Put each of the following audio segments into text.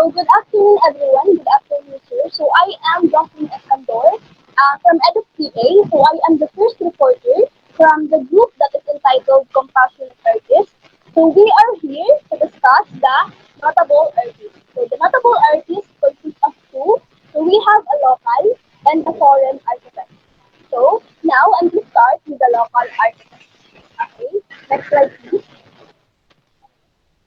So good afternoon, everyone. Good afternoon, sir. So I am Jocelyn S from EDUC PA. So I am the first reporter from the group that is entitled Compassionate Artists. So we are here to discuss the notable artists. So the notable artists consist of two. So we have a local and a foreign architect. So now I'm going to start with the local architect. Okay, next slide please.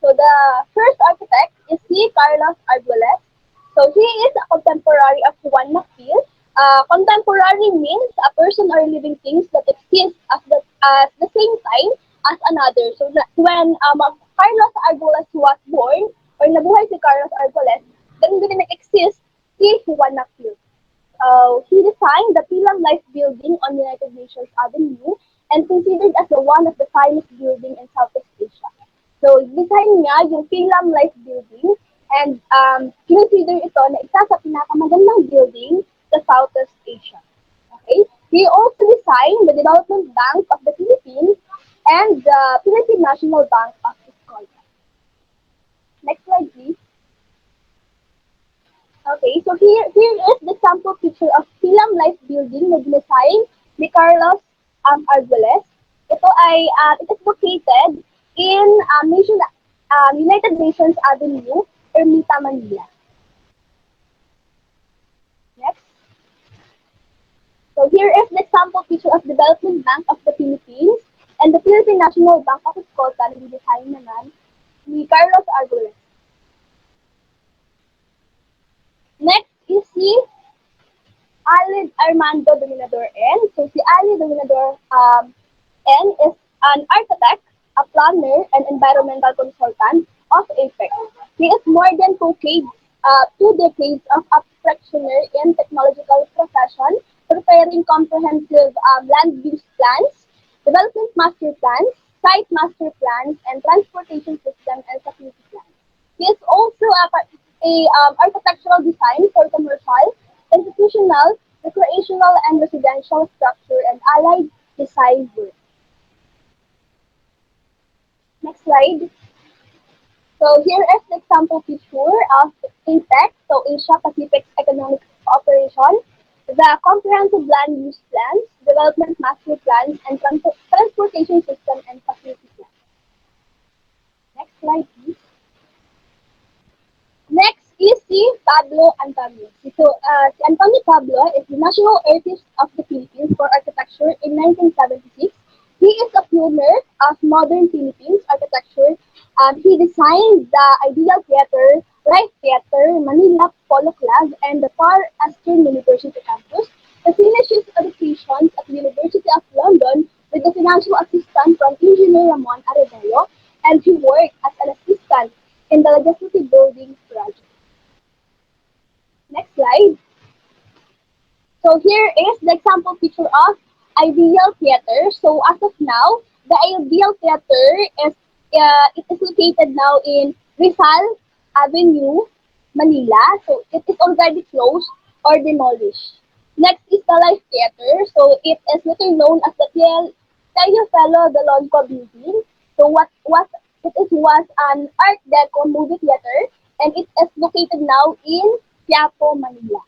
So the first architect is C. Carlos Arguelles. So he is a contemporary of Juan Macfil. Contemporary means a person or living things that exist at the same time as another. So when Carlos Arguelles was born, or nabuhay si Carlos Arguelles, then hindi nag-exist si Juan Macfil. He designed the Pilang Life Building on United Nations Avenue and considered as the one of the finest building in Southeast Asia. So, design niya yung Pilang Life Building and consider ito na isa sa pinakamagandang building sa Southeast Asia. Okay? He also designed the Development Bank of the Philippines and the Philippine National Bank of Escandor. Next slide, please. Okay, so here is the sample picture of Pilam Life Building na dinesign ni Carlos Arguelles. It is located in United Nations Avenue, Ermita, Manila. Next. So here is the sample picture of Development Bank of the Philippines and the Philippine National Bank of Escota na dinesign naman ni Carlos Arguelles. Next is si Alid Armando Dominador N. So si Alid Dominador N is an architect, a planner, and environmental consultant of APEC. He is more than 2 decades of a practitioner in technological profession, preparing comprehensive land use plans, development master plans, site master plans, and transportation system and facility plans. He is also a architectural design for commercial, institutional, recreational, and residential structure and allied design work. Next slide. So here is the example picture of APEC, so Asia Pacific Economic Cooperation, the comprehensive land use plans, development master plans, and transportation system and facility plans. Next slide, please. Next is si Pablo Antonio. Si Antonio Pablo is the National Artist of the Philippines for Architecture in 1976. He is a pioneer of modern Philippines architecture. He designed the Ideal Theater, Life Theater, Manila Polo Club, and the Far Eastern University campus. He finished his education at the University of London with the financial assistance from Engineer Ramon Arevalo, and he worked as an assistant in the Legislative Building project. Next slide. So here is the example picture of Ideal Theater. So as of now, the Ideal Theater is located now in Rizal Avenue, Manila. So it is already closed or demolished. Next is the Life Theater. So it is later known as the Teofilo Delonco Building. So was an Art Deco movie theater, and it is located now in Quiapo, Manila.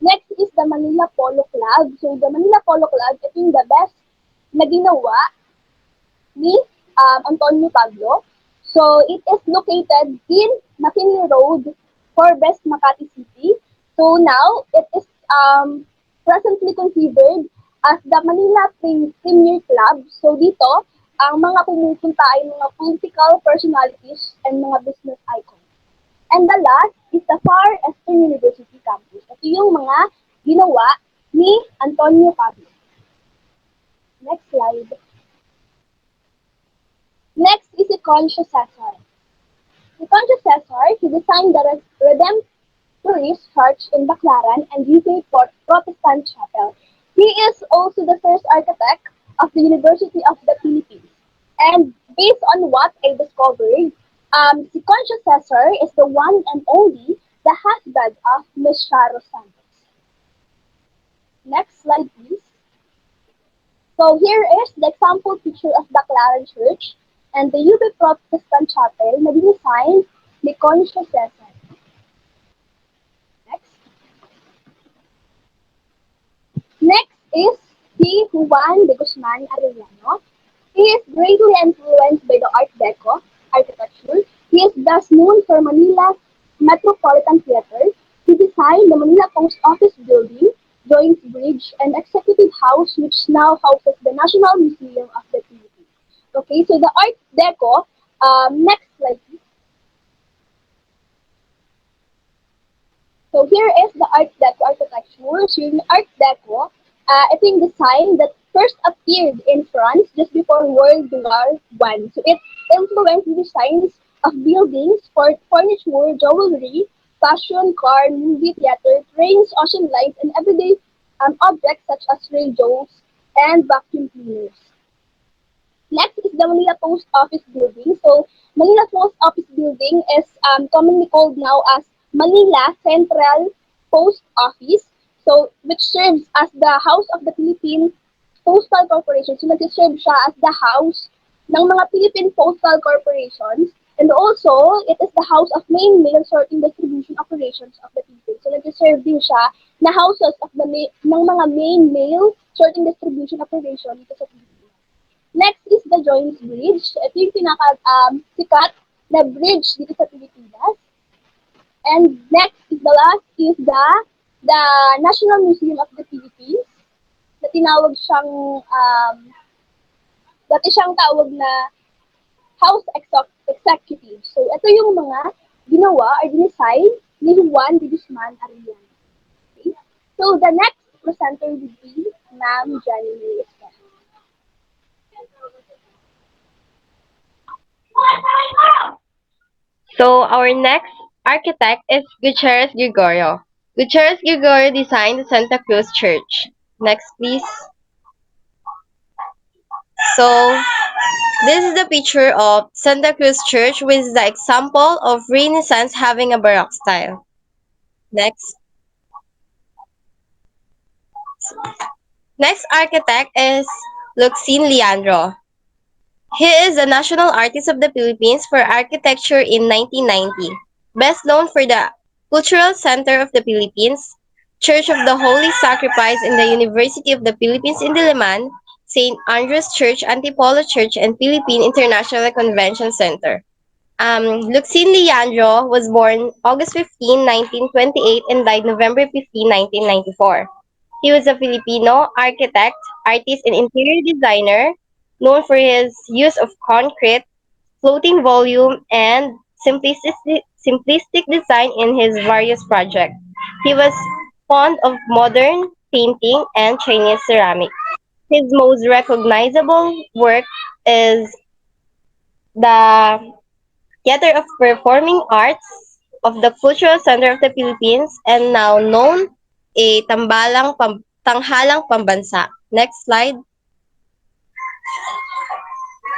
Next is the Manila Polo Club. So the Manila Polo Club, ito yung the best na ginawa ni Antonio Pablo. So it is located in McKinley Road, Forbes, Makati City. So now it is presently considered as the Manila Premier Club. So dito, ang mga pumupunta ay mga political personalities and mga business icons. And the last is the Far Eastern University campus. Ito yung mga ginawa ni Antonio Pablo. Next slide. Next is si Concho Cesar. Si Concho Cesar, he designed the Redemptorist Church in Baclaran and UK Protestant Chapel. He is also the first architect of the University of the Philippines. And based on what I discovered, si Concho Cesar is the one and only the husband of Ms. Sharo Santos. Next slide, please. So here is the example picture of Baclaran Church and the UP Protestant Chapel na dinisign ni Concho Cesar. Next is si Juan de Guzman Arellano. He is greatly influenced by the Art Deco architecture. He is thus known for Manila's Metropolitan Theater. He designed the Manila Post Office Building, Joint Bridge, and Executive House, which now houses the National Museum of the Philippines. Okay, so the Art Deco, next slide. So here is the Art Deco architecture. So yung Art Deco, ito yung design that first appeared in France just before World War One. So it influenced the designs of buildings, furniture, jewelry, fashion, car, movie theater, trains, ocean lines, and everyday objects such as radios and vacuum cleaners. Next is the Manila Post Office Building. So, Manila Post Office Building is commonly called now as Manila Central Post Office, so which serves as the House of the Philippine Postal Corporation. So, nag-serve siya as the house ng mga Philippine Postal Corporations. And also, it is the house of main mail sorting distribution operations of the Philippines. So, nag-serve din siya na houses of ng mga main mail sorting distribution operation dito sa Philippines. Next is the Joint Bridge. Ito yung sikat na bridge dito sa Pilipinas. And next is the last is the National Museum of the Philippines na tinawag siyang dati siyang tawag na House Executive. So ito yung mga ginawa or dinesign ni Juan de Guzman Arellano. Okay? So the next presenter would be Ma'am Jenny Espejo. So our next architect is Gutierrez Gregorio. Gutierrez Gregorio designed the Santa Cruz Church. Next, please. So this is the picture of Santa Cruz Church, which is the example of Renaissance having a Baroque style. Next. Next architect is Luxin Leandro. He is the national artist of the Philippines for architecture in 1990. Best known for the Cultural Center of the Philippines, Church of the Holy Sacrifice in the University of the Philippines in Diliman, St. Andrew's Church, Antipolo Church, and Philippine International Convention Center. Luxin Leandro was born August 15, 1928 and died November 15, 1994. He was a Filipino architect, artist, and interior designer known for his use of concrete, floating volume, and simplistic design in his various projects. He was fond of modern painting and Chinese ceramic. His most recognizable work is the Theater of Performing Arts of the Cultural Center of the Philippines and now known a Tanghalang Pambansa. Next slide.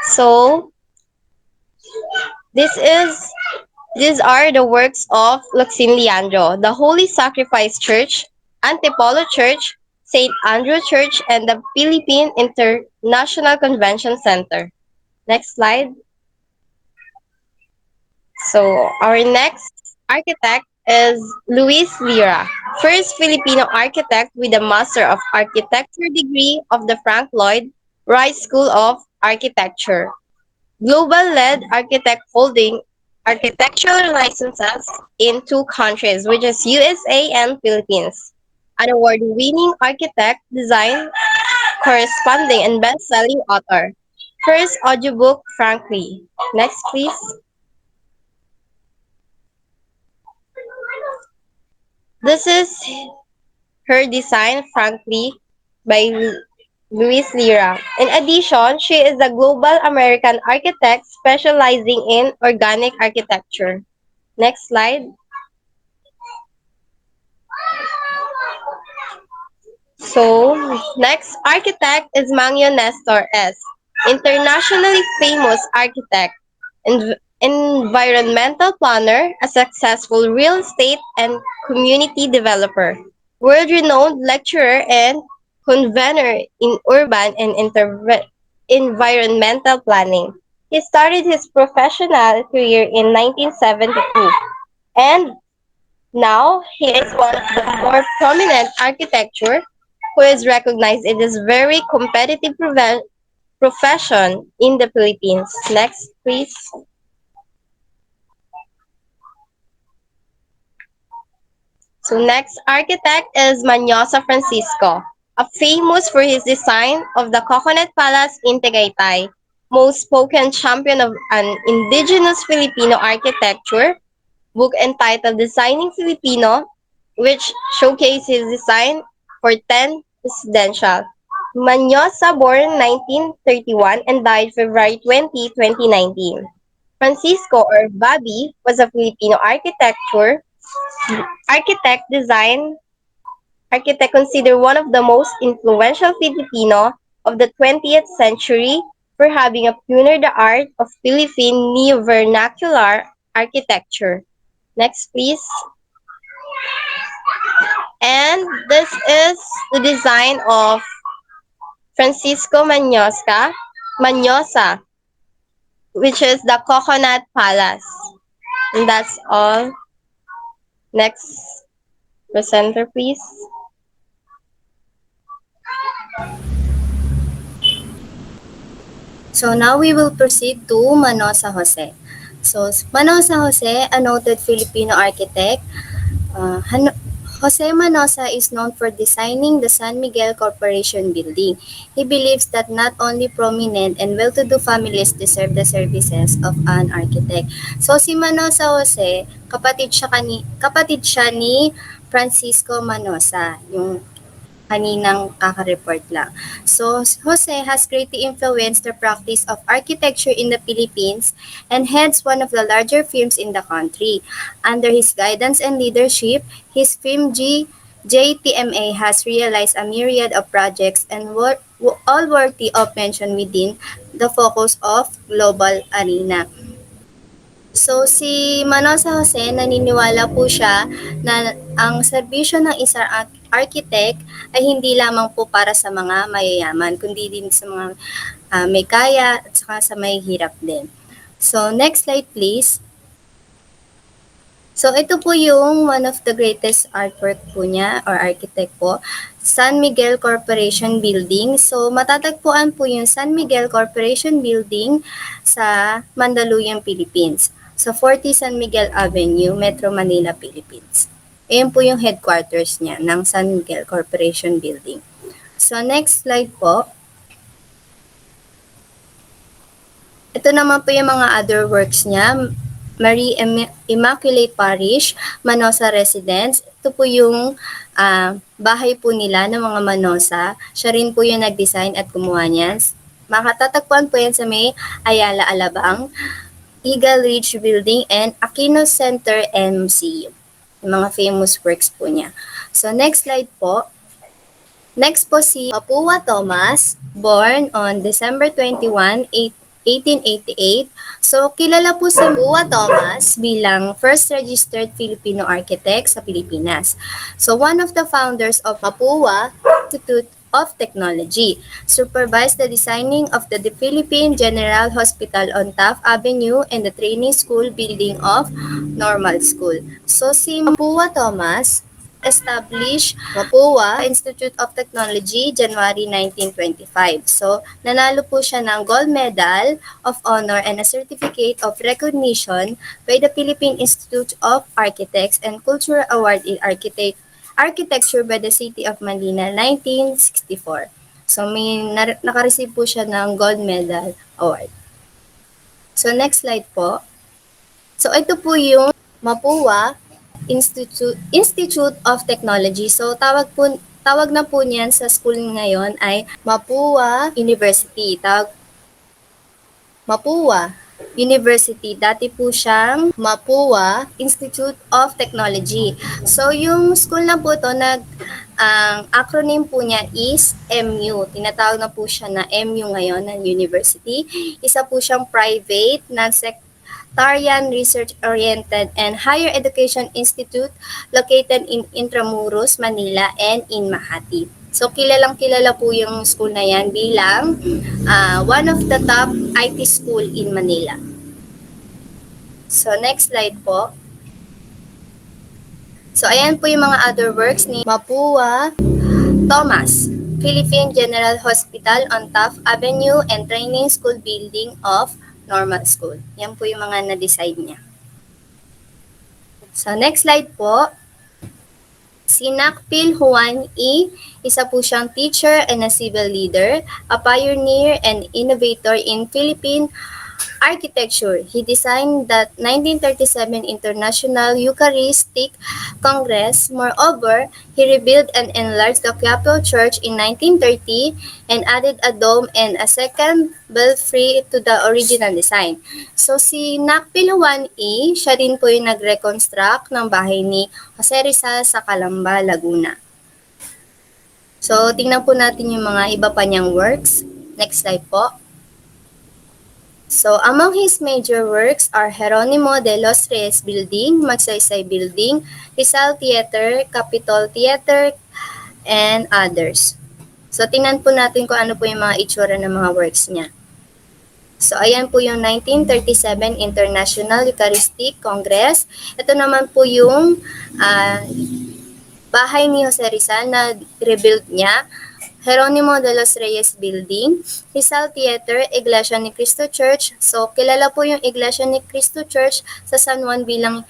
So, this is these are the works of Luxin Leandro, the Holy Sacrifice Church, Antipolo Church, St. Andrew Church, and the Philippine International Convention Center. Next slide. So, our next architect is Luis Lira, first Filipino architect with a Master of Architecture degree of the Frank Lloyd Wright School of Architecture. Global-led architect holding architectural licenses in two countries, which is USA and Philippines. An award-winning architect, design corresponding and best-selling author. First audiobook, Frankly. Next, please. This is her design, Frankly, by Luis Lira. In addition, she is a global American architect specializing in organic architecture. Next slide. So, next architect is Mangyo Nestor S. Internationally famous architect, environmental planner, a successful real estate and community developer, world-renowned lecturer and convener in urban and environmental planning. He started his professional career in 1972 and now he is one of the more prominent architecture who is recognized in this very competitive profession in the Philippines. Next, please. So next architect is Manosa Francisco, a famous for his design of the Coconut Palace in Tagaytay, most spoken champion of an indigenous Filipino architecture, book entitled Designing Filipino, which showcases his design for 10 residential. Manosa, born 1931 and died February 20, 2019. Francisco or Bobby was a Filipino architect design architect considered one of the most influential Filipino of the 20th century for having pioneered the art of Philippine neo-vernacular architecture. Next, please. And this is the design of Francisco Manosa, which is the Coconut Palace. And that's all. Next presenter, please. So now we will proceed to Manosa Jose. So Manosa Jose, a noted Filipino architect, Jose Manosa is known for designing the San Miguel Corporation building. He believes that not only prominent and well-to-do families deserve the services of an architect. So si Manosa Jose, kapatid siya ni Francisco Manosa, yung kaninang kaka-report lang. So, Jose has greatly influenced the practice of architecture in the Philippines and heads one of the larger firms in the country. Under his guidance and leadership, his firm JTMA has realized a myriad of projects and all worthy of mention within the focus of global arena. So si Manosa Jose, naniniwala po siya na ang serbisyo ng isang architect ay hindi lamang po para sa mga mayayaman, kundi din sa mga may kaya at saka sa may hirap din. So next slide please. So ito po yung one of the greatest artwork po niya or architect po, San Miguel Corporation Building. So matatagpuan po yung San Miguel Corporation Building sa Mandaluyong, Philippines. Sa 40 San Miguel Avenue, Metro Manila, Philippines. Ayan po yung headquarters niya ng San Miguel Corporation Building. So next slide po. Ito naman po yung mga other works niya. Marie Immaculate Parish, Manosa Residence. Ito po yung bahay po nila ng mga Manosa. Siya rin po yung nag-design at kumuha niyan. Makatatagpuan po yan sa may Ayala, Alabang, Eagle Ridge Building, and Aquino Center and Museum. Yung mga famous works po niya. So next slide po. Next po si Papua Thomas, born on December 21, 1888. So, kilala po si Papua Thomas bilang first registered Filipino architect sa Pilipinas. So, one of the founders of Papua Institute of Technology, supervised the designing of the Philippine General Hospital on Taft Avenue and the training school building of Normal School. So, si Papua Thomas established Papua Institute of Technology January 1925. So, nanalo po siya ng Gold Medal of Honor and a Certificate of Recognition by the Philippine Institute of Architects and Cultural Award in Architecture by the City of Manila 1964. So, may nakareceive po siya ng Gold Medal Award. So, next slide po. So, ito po yung Mapua Institute of Technology. So tawag na po niyan sa school ngayon ay Mapua University. Mapua University. Dati po siyang Mapua Institute of Technology. So yung school na po to ang acronym po niya is MU. Tinatawag na po siya na MU ngayon ng university. Isa po siyang private Tarian Research-Oriented and Higher Education Institute located in Intramuros, Manila, and in Makati. So, kilalang-kilala po yung school na yan bilang one of the top IT school in Manila. So, next slide po. So, ayan po yung mga other works ni Mapua Thomas, Philippine General Hospital on Taft Avenue and Training School Building of Normal School. Yan po yung mga na-decide niya. So, next slide po. Si Nakpil Juan E. Isa po siyang teacher and a civil leader, a pioneer and innovator in Philippine architecture. He designed the 1937 International Eucharistic Congress. Moreover, he rebuilt and enlarged the Quiapo Church in 1930 and added a dome and a second belfry to the original design. So si Nakpiluan E, siya din po yung nag-reconstruct ng bahay ni Jose Rizal sa Calamba, Laguna. So tingnan po natin yung mga iba pa niyang works. Next slide po. So, among his major works are Jeronimo de los Reyes Building, Magsaysay Building, Rizal Theater, Capitol Theater, and others. So, tingnan po natin kung ano po yung mga itsura ng mga works niya. So, ayan po yung 1937 International Eucharistic Congress. Ito naman po yung bahay ni Jose Rizal na rebuild niya. Jeronimo de los Reyes Building, Rizal Theater, Iglesia ni Cristo Church. So, kilala po yung Iglesia ni Cristo Church sa San Juan bilang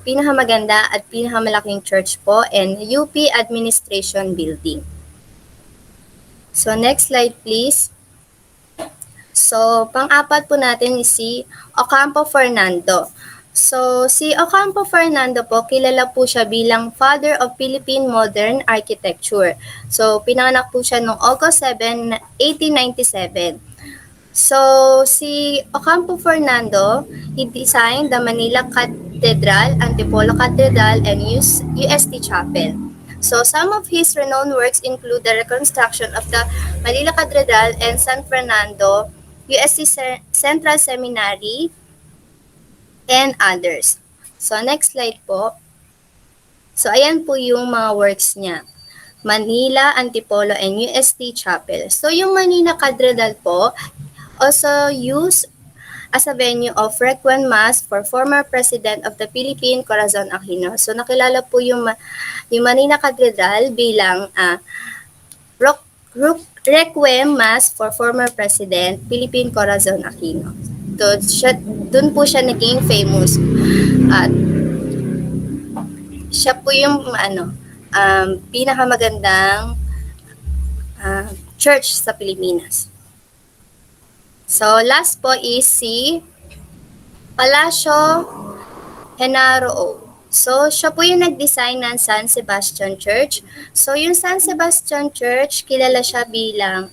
pinakamaganda at pinakamalaking church po, and UP Administration Building. So, next slide please. So, pang-apat po natin is si Ocampo Fernando. So, si Ocampo Fernando po, kilala po siya bilang Father of Philippine Modern Architecture. So, pinanganak po siya noong August 7, 1897. So, si Ocampo Fernando, he designed the Manila Cathedral, Antipolo Cathedral, and UST Chapel. So, some of his renowned works include the reconstruction of the Manila Cathedral and San Fernando, UST Central Seminary, and others. So, next slide po. So, ayan po yung mga works niya. Manila, Antipolo, and UST Chapel. So, yung Manila Cathedral po also used as a venue of frequent mass for former President of the Philippines, Corazon Aquino. So, nakilala po yung Manila Cathedral bilang Requiem Mass for former President, Philippine Corazon Aquino. Doon po siya naging famous. At siya po yung pinakamagandang church sa Pilipinas. So, last po is si Palacio Genaro. So, siya po yung nag-design ng San Sebastian Church. So, yung San Sebastian Church, kilala siya bilang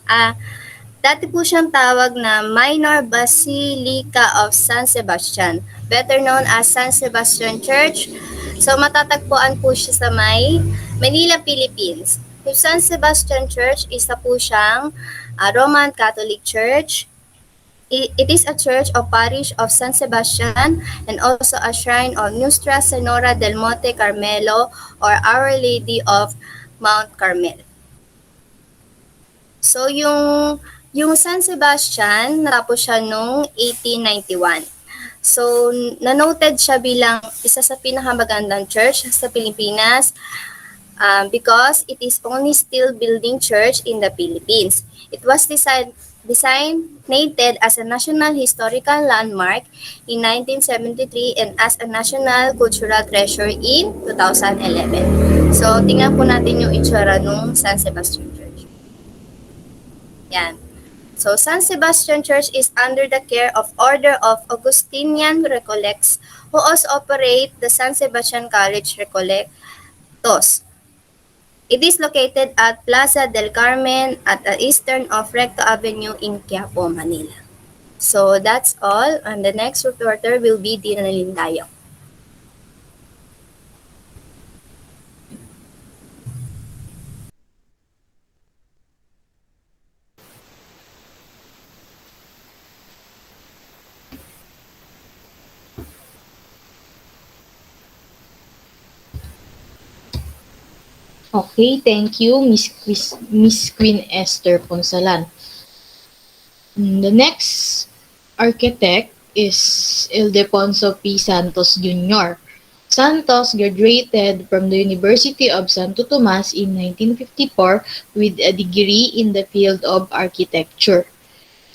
dati po siyang tawag na Minor Basilica of San Sebastian, better known as San Sebastian Church. So, matatagpuan po siya sa Manila, Philippines. Yung San Sebastian Church, isa po siyang Roman Catholic Church. It is a church of parish of San Sebastian and also a shrine of Nuestra Senora del Monte Carmelo or Our Lady of Mount Carmel. So, yung San Sebastian, natapos siya noong 1891. So, nanoted siya bilang isa sa pinakamagandang church sa Pilipinas because it is only still building church in the Philippines. It was designated as a National Historical Landmark in 1973 and as a National Cultural Treasure in 2011. So, tingnan po natin yung itsura ng San Sebastian Church. Yan. So, San Sebastian Church is under the care of Order of Augustinian Recollects who also operate the San Sebastian College Recollectos. It is located at Plaza del Carmen at the eastern of Recto Avenue in Quiapo, Manila. So, that's all. And the next reporter will be Dinnalyn G. Okay, thank you, Miss Queen Esther Punzalan. The next architect is Ildefonso P. Santos Jr. Santos graduated from the University of Santo Tomas in 1954 with a degree in the field of architecture.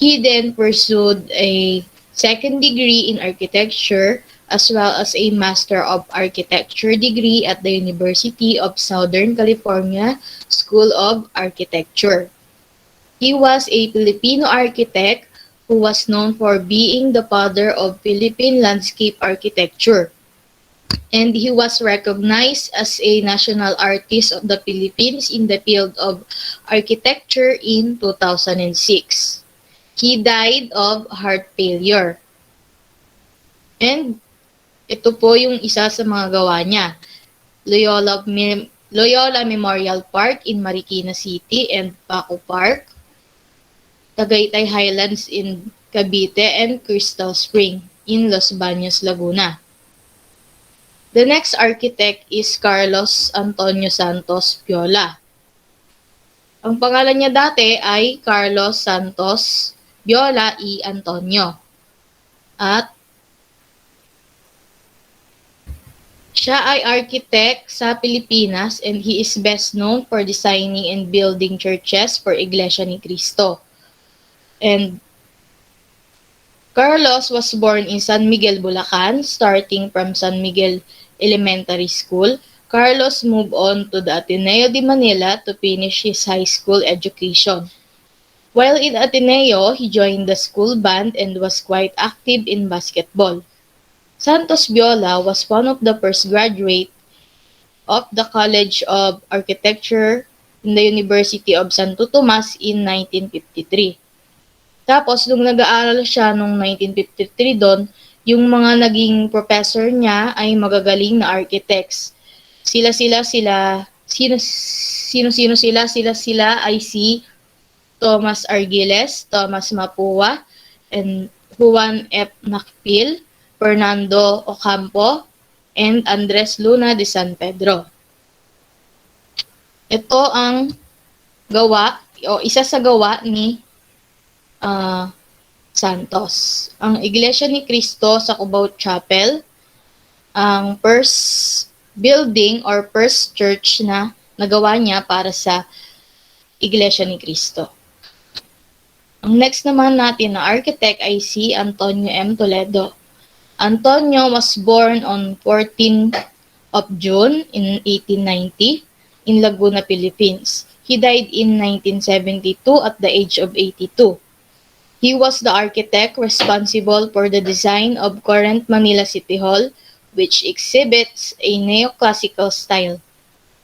He then pursued a second degree in architecture as well as a Master of Architecture degree at the University of Southern California School of Architecture. He was a Filipino architect who was known for being the father of Philippine landscape architecture, and he was recognized as a national artist of the Philippines in the field of architecture in 2006. He died of heart failure. And ito po yung isa sa mga gawa niya. Loyola Memorial Park in Marikina City and Paco Park, Tagaytay Highlands in Cavite, and Crystal Spring in Los Baños, Laguna. The next architect is Carlos Antonio Santos Viola. Ang pangalan niya dati ay Carlos Santos Viola E. Antonio. At siya ay architect sa Pilipinas, and he is best known for designing and building churches for Iglesia ni Cristo. And Carlos was born in San Miguel, Bulacan. Starting from San Miguel Elementary School, Carlos moved on to the Ateneo de Manila to finish his high school education. While in Ateneo, he joined the school band and was quite active in basketball. Santos Viola was one of the first graduates of the College of Architecture in the University of Santo Tomas in 1953. Tapos, nung nag-aaral siya noong 1953 doon, yung mga naging professor niya ay magagaling na architects. Sino sila ay si Thomas Argiles, Thomas Mapua, and Juan F. Nakpil, Fernando Ocampo, and Andres Luna de San Pedro. Ito ang gawa, o isa sa gawa ni Santos. Ang Iglesia ni Cristo sa Cubao Chapel, ang first building or first church na nagawa niya para sa Iglesia ni Cristo. Ang next naman natin na architect ay si Antonio M. Toledo. Antonio was born on 14th of June in 1890 in Laguna, Philippines. He died in 1972 at the age of 82. He was the architect responsible for the design of current Manila City Hall, which exhibits a neoclassical style.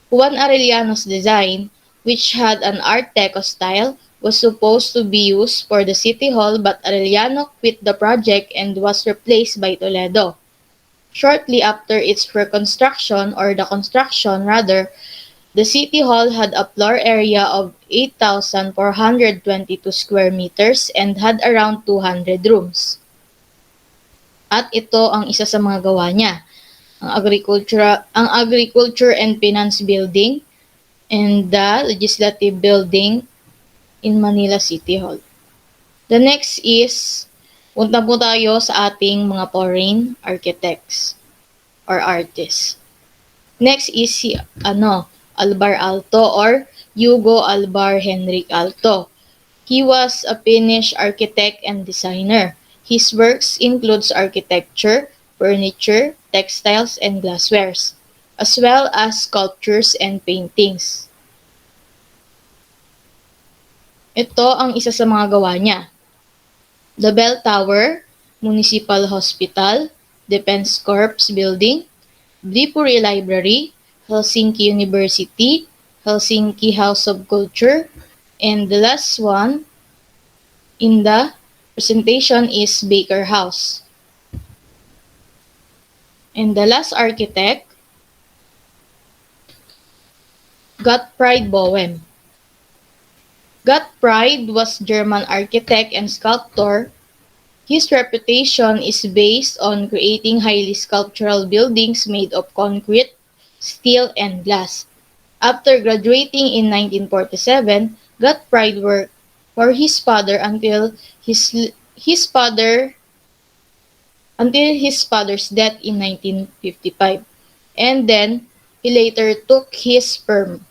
Juan Arellano's design, which had an Art Deco style, was supposed to be used for the City Hall, but Arellano quit the project and was replaced by Toledo. Shortly after its reconstruction, or the construction rather, the City Hall had a floor area of 8,422 square meters and had around 200 rooms. At ito ang isa sa mga gawa niya, ang Agriculture and Finance Building and the Legislative Building in Manila City Hall. The next is, punta po tayo sa ating mga foreign architects or artists. Next is si Albar Alto or Yugo Albar Henrique Alto. He was a Finnish architect and designer. His works includes architecture, furniture, textiles, and glasswares, as well as sculptures and paintings. Ito ang isa sa mga gawa niya. The Bell Tower, Municipal Hospital, Defense Corps Building, Blipuri Library, Helsinki University, Helsinki House of Culture, and the last one in the presentation is Baker House. And the last architect, Gottfried Boehm. Gottfried was German architect and sculptor. His reputation is based on creating highly sculptural buildings made of concrete, steel, and glass. After graduating in 1947, Gottfried worked for his father until his father's death in 1955. and then he later took his firm.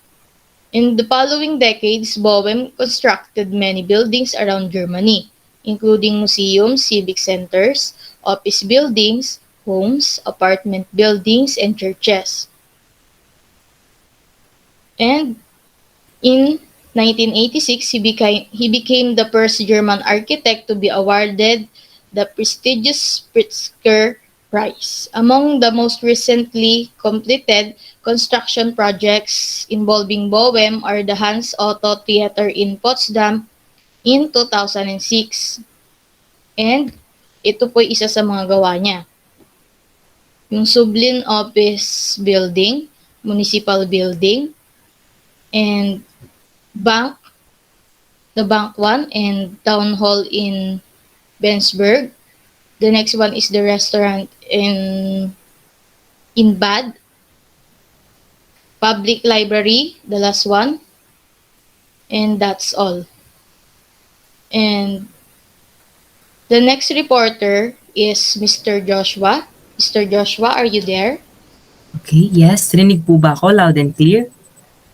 In the following decades, Boehm constructed many buildings around Germany, including museums, civic centers, office buildings, homes, apartment buildings, and churches. And in 1986, he became the first German architect to be awarded the prestigious Pritzker Prize. Among the most recently completed construction projects involving Boehm are the Hans Otto Theater in Potsdam in 2006. And ito po isa sa mga gawa niya. Yung Sublin Office Building, Municipal Building, and Bank, the Bank 1, and Town Hall in Bensberg. The next one is the restaurant in Bad. Public library, the last one. And that's all. And the next reporter is Mr. Joshua. Mr. Joshua, are you there? Okay, yes. Rinig po ba ako loud and clear?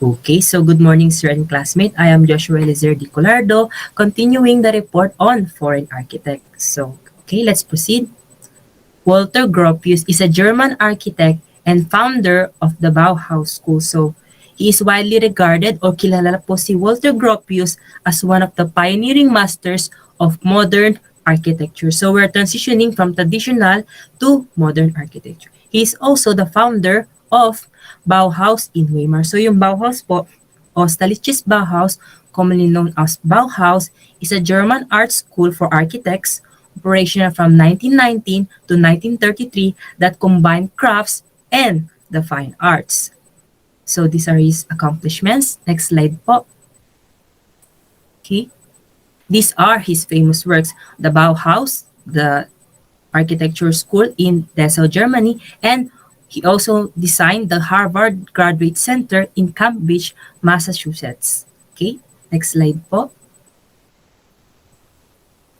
Okay, so good morning, sir and classmate. I am Joshua Eliezer de Colardo, continuing the report on foreign architects. So, okay, let's proceed. Walter Gropius is a German architect and founder of the Bauhaus School. So, he is widely regarded or kilala po si Walter Gropius as one of the pioneering masters of modern architecture. So, we're transitioning from traditional to modern architecture. He is also the founder of Bauhaus in Weimar. So, yung Bauhaus po, o Staliches Bauhaus, commonly known as Bauhaus, is a German art school for architects operational from 1919 to 1933 that combined crafts and the fine arts. So these are his accomplishments. Next slide po. Okay. These are his famous works. The Bauhaus, the architecture school in Dessau, Germany, and he also designed the Harvard Graduate Center in Camp Beach, Massachusetts. Okay, next slide po.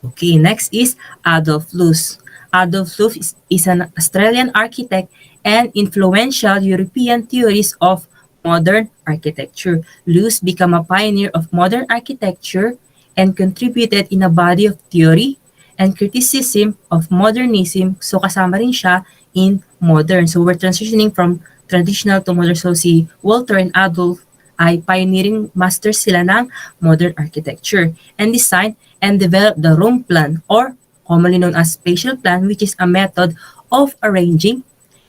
Okay, next is Adolf Luz. Adolf Luz is an Australian architect and influential European theorist of modern architecture. Luz became a pioneer of modern architecture and contributed in a body of theory and criticism of modernism. So kasama rin siya in modern. So we're transitioning from traditional to modern. So si Walter and Adolf ay pioneering masters sila ng modern architecture and design and developed the room plan or commonly known as spatial plan, which is a method of arranging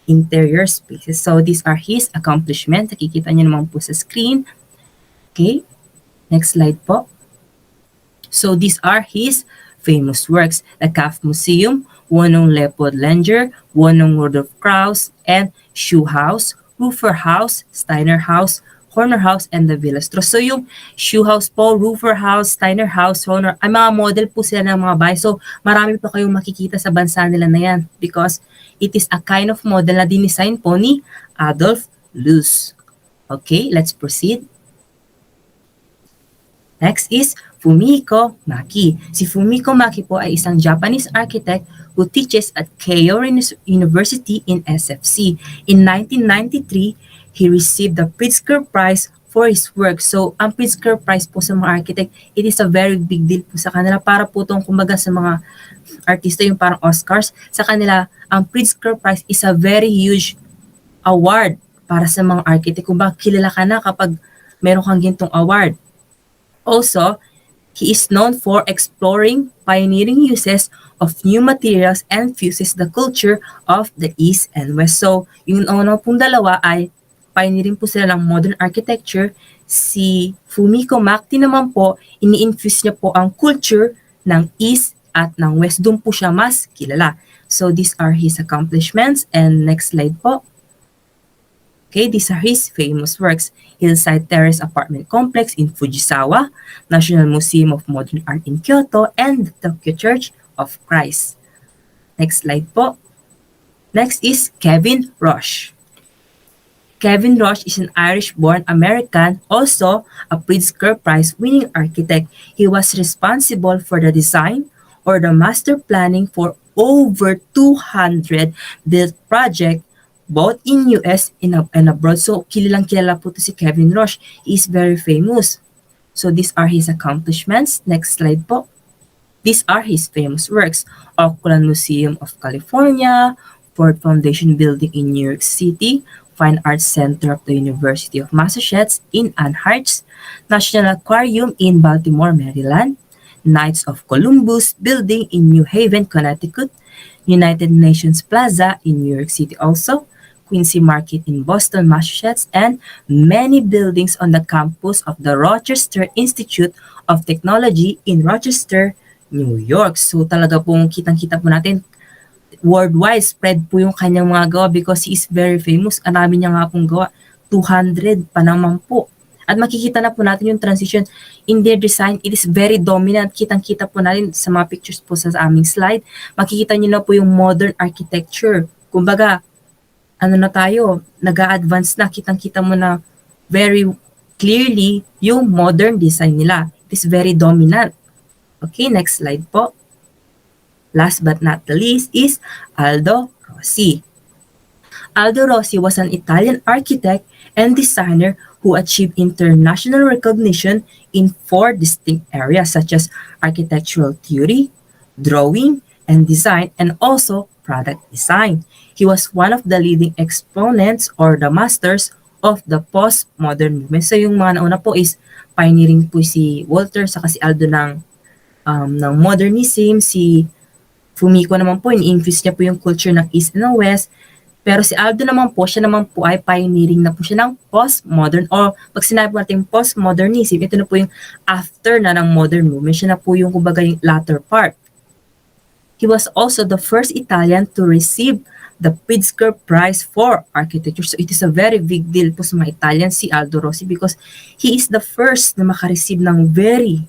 interior spaces. So these are his accomplishments. Nakikita niyo naman po sa screen. Okay, next slide po. So these are his famous works. The Kaff Museum, Wohnung Leopold Langer, Wohnung Rudolf Krauss, and Shoe House, Rufer House, Steiner House, Horner House, and the Villa Strauss. So yung Shoe House po, Rufer House, Steiner House, Horner, ay mga model po sila ng mga bahay. So marami pa kayong makikita sa bansa nila na yan because it is a kind of model na dinesign po ni Adolf Luz. Okay, let's proceed. Next is Fumiko Maki. Si Fumiko Maki po ay isang Japanese architect who teaches at Keio University in SFC. In 1993, he received the Pritzker Prize for his work. So, ang Pritzker Prize po sa mga architect, it is a very big deal po sa kanila. Para po itong kumbaga sa mga artista, yung parang Oscars. Sa kanila, ang Pritzker Prize is a very huge award para sa mga architect. Kumbaga, kilala ka na kapag meron kang gintong award. Also, he is known for exploring pioneering uses of new materials and fuses the culture of the East and West. So, yung una pong dalawa ay pioneering po sila ng modern architecture. Si Fumiko Maki naman po, ini-infuse niya po ang culture ng East at ng West. Doon po siya mas kilala. So, these are his accomplishments. And next slide po. Okay, these are his famous works. Hillside Terrace Apartment Complex in Fujisawa, National Museum of Modern Art in Kyoto, and the Tokyo Church of Christ. Next slide po. Next is Kevin Roche. Kevin Roche is an Irish-born American, also a Pritzker Prize-winning architect. He was responsible for the design or the master planning for over 200 built projects both in US and abroad. So, kilalang kilala po to si Kevin Roche. He is very famous. So, these are his accomplishments. Next slide po. These are his famous works: Oakland Museum of California, Ford Foundation Building in New York City, Fine Arts Center of the University of Massachusetts in Ann Arbor, National Aquarium in Baltimore, Maryland, Knights of Columbus Building in New Haven, Connecticut, United Nations Plaza in New York City also, Quincy Market in Boston, Massachusetts, and many buildings on the campus of the Rochester Institute of Technology in Rochester, New York. So talaga pong kitang-kita po natin, worldwide spread po yung kanyang mga gawa because he is very famous. Ang dami niya nga pong gawa. 200 pa naman po. At makikita na po natin yung transition in their design. It is very dominant. Kitang-kita po natin sa mga pictures po sa aming slide. Makikita niyo na po yung modern architecture. Kumbaga, ano na tayo, nag-a-advance na. Kitang-kita mo na very clearly yung modern design nila. It is very dominant. Okay, next slide po. Last but not the least is Aldo Rossi. Aldo Rossi was an Italian architect and designer who achieved international recognition in 4 distinct areas such as architectural theory, drawing, and design, and also product design. He was one of the leading exponents or the masters of the postmodern movement. So yung mga nauna po is pioneering po si Walter saka si Aldo ng modernism. Si Fumiko naman po, in-infuse niya po yung culture ng East and West. Pero si Aldo naman po, siya naman po ay pioneering na po siya ng postmodern, or pag sinabi po natin postmodernism, ito na po yung after na ng modern movement. Siya na po yung kumbaga yung latter part. He was also the first Italian to receive the Pritzker Prize for Architecture. So it is a very big deal po sa mga Italian si Aldo Rossi because he is the first na makareceive ng very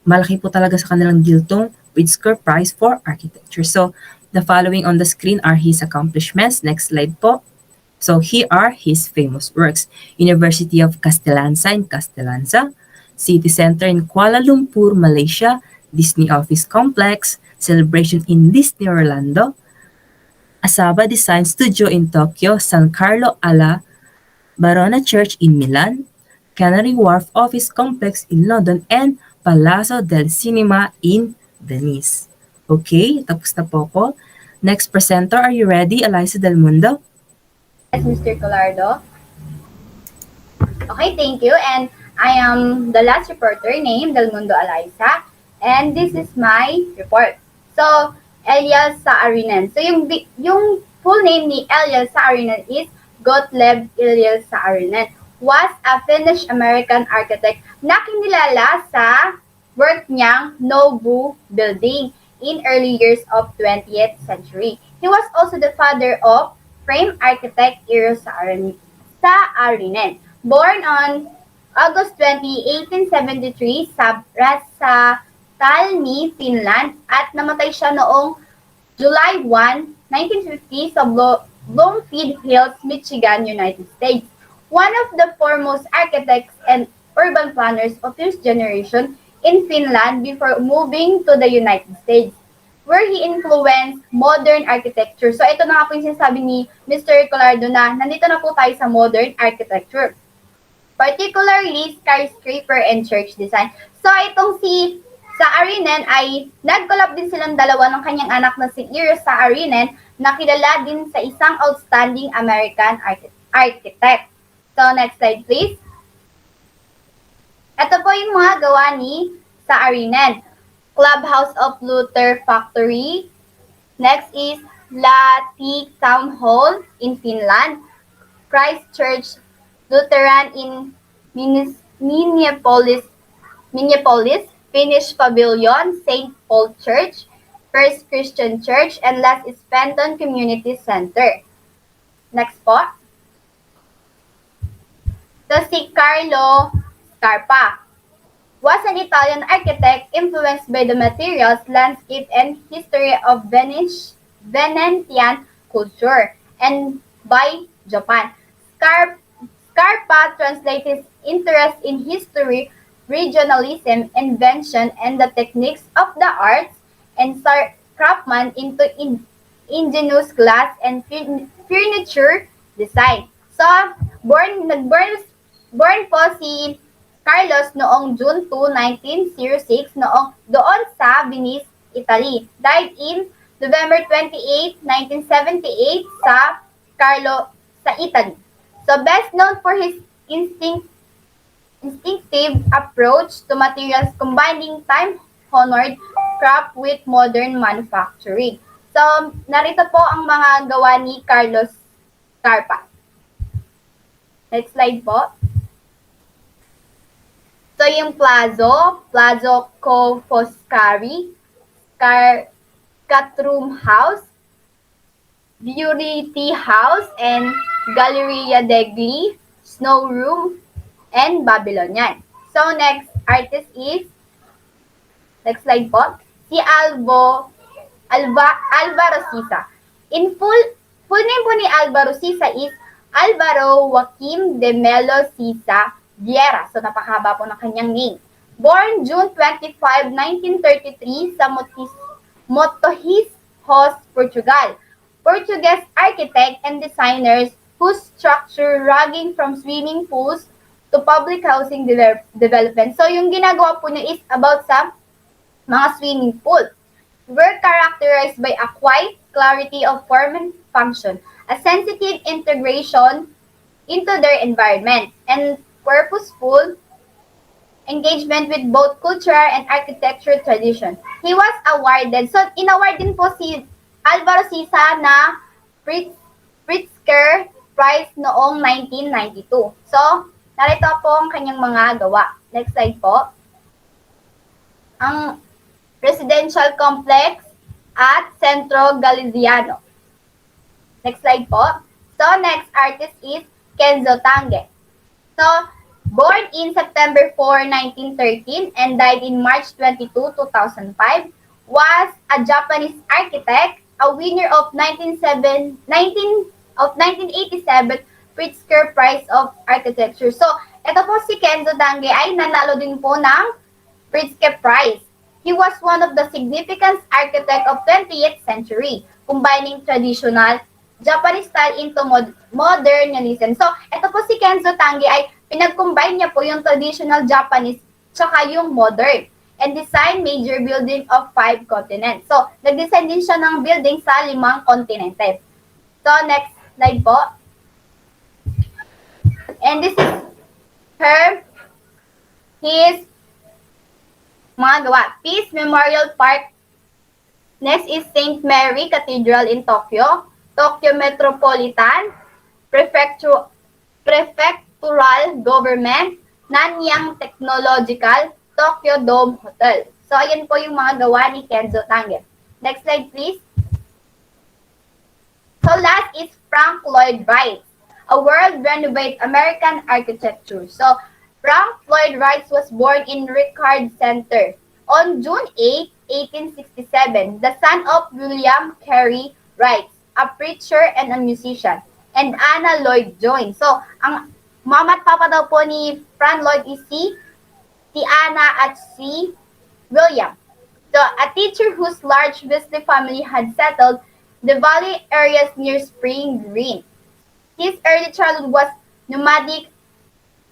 malaki po talaga sa kanilang deal tong Pritzker Prize for Architecture. So, the following on the screen are his accomplishments. Next slide po. So, here are his famous works. University of Castellanza in Castellanza, City Center in Kuala Lumpur, Malaysia, Disney Office Complex, Celebration in Disney Orlando, Asaba Design Studio in Tokyo, San Carlo alla Barona Church in Milan, Canary Wharf Office Complex in London, and Palazzo del Cinema in Venice. Okay, tapos na po ako. Next presenter, are you ready, Alayzza del Mundo? Yes, Mr. Colardo. Okay, thank you. And I am the last reporter named Del Mundo Alayzza. And this is my report. So, Elias Saarinen. So, yung full name ni Elias Saarinen is Gottlieb Elias Saarinen. Was a Finnish-American architect na kinilala sa work niyang Nobu Building in early years of 20th century. He was also the father of frame architect Eero Saarinen. Born on August 20, 1873 sa Rasatalmi, Finland, at namatay siya noong July 1, 1950 sa Bloomfield Hills, Michigan, United States. One of the foremost architects and urban planners of his generation in Finland before moving to the United States, where he influenced modern architecture. So ito na nga po yung sinasabi ni Mr. Colardo na nandito na po tayo sa modern architecture, particularly skyscraper and church design. So itong si Saarinen ay nag-collab din silang dalawa ng kanyang anak na si Eero Saarinen, na kilala din sa isang outstanding American architect. So next slide please. Ito po yung mga gawa ni Saarinen. Clubhouse of Luther Factory. Next is Lahti Town Hall in Finland. Christchurch Lutheran in Minneapolis, Finnish Pavilion, St. Paul Church, First Christian Church, and last is Fenton Community Center. Next po. So si Carlo Scarpa was an Italian architect influenced by the materials, landscape, and history of Venetian culture and by Japan. Scarpa translated his interest in history, regionalism, invention, and the techniques of the arts and craftsman into ingenious glass and furniture design. So, born po si Carlos noong June 2, 1906 doon sa Venice, Italy. Died in November 28, 1978 sa Italy. So, best known for his instinctive approach to materials combining time-honored craft with modern manufacturing. So, narito po ang mga gawa ni Carlos Carpa. Next slide po. So, yung Plazo Cofoscari, Catroom House, Purity House, and Galleria degli Snow Room, and Babylonian. So, next artist is, next slide po, si Alba Rosisa. Full name po ni Alba Rosisa is Alvaro Joaquim de Melo Sisa Viera. So, napakahaba po ng kanyang name. Born June 25, 1933 sa Matohijos, Portugal. Portuguese architect and designers whose structure ranging from swimming pools to public housing development. So, yung ginagawa po niya is about sa mga swimming pool. Were characterized by a quiet clarity of form and function, a sensitive integration into their environment, and purposeful engagement with both cultural and architecture tradition. He was awarded, so in-award din po si Alvaro Sisa na Pritzker Prize noong 1992. So, narito po ang kanyang mga gawa. Next slide po. Ang residential complex at Centro Galiziano. Next slide po. So, next artist is Kenzo Tange. So, born in September 4, 1913 and died in March 22, 2005, was a Japanese architect, a winner of 1987 Pritzker Prize of Architecture. So, ito po si Kenzo Tange ay nanalo din po ng Pritzker Prize. He was one of the significant architects of 20th century, combining traditional Japanese style into modernism. So, ito po si Kenzo Tange ay pinag-combine niya po yung traditional Japanese tsaka yung modern and design major building of 5 continents. So, nag-design din siya ng building sa 5 kontinente. So, next slide po. And this is his mga gawa. Peace Memorial Park. Next is St. Mary Cathedral in Tokyo. Tokyo Metropolitan Prefectural Government. Nanyang Technological Tokyo Dome Hotel. So, ayan po yung mga gawa ni Kenzo Tange. Next slide, please. So, last is Floyd Rice, a world-renowned American architecture. So, Floyd Rice was born in Rickard Center on June 8, 1867, the son of William Carey Rice, a preacher and a musician, and Anna Lloyd Jones. So, ang mama at papa daw po ni Lloyd is si Anna at si William. So, a teacher whose large Wesley family had settled the valley areas near Spring Green. His early childhood was nomadic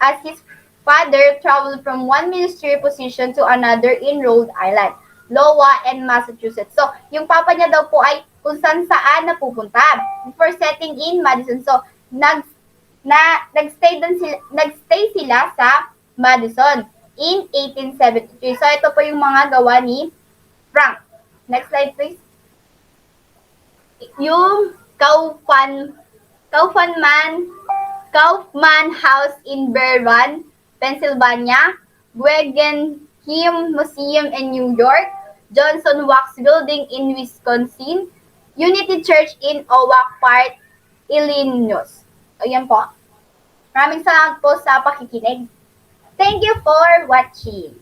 as his father traveled from one ministry position to another in Rhode Island, Iowa, and Massachusetts. So, yung papa niya daw po ay kung saan napupunta before setting in Madison. So, nagstay sila sa Madison in 1873. So, ito po yung mga gawa ni Frank. Next slide, please. Yung Kaufman House in Berwyn, Pennsylvania, Guggenheim Museum in New York, Johnson Wax Building in Wisconsin, Unity Church in Oak Park, Illinois. Ayan po. Maraming salamat po sa pakikinig. Thank you for watching.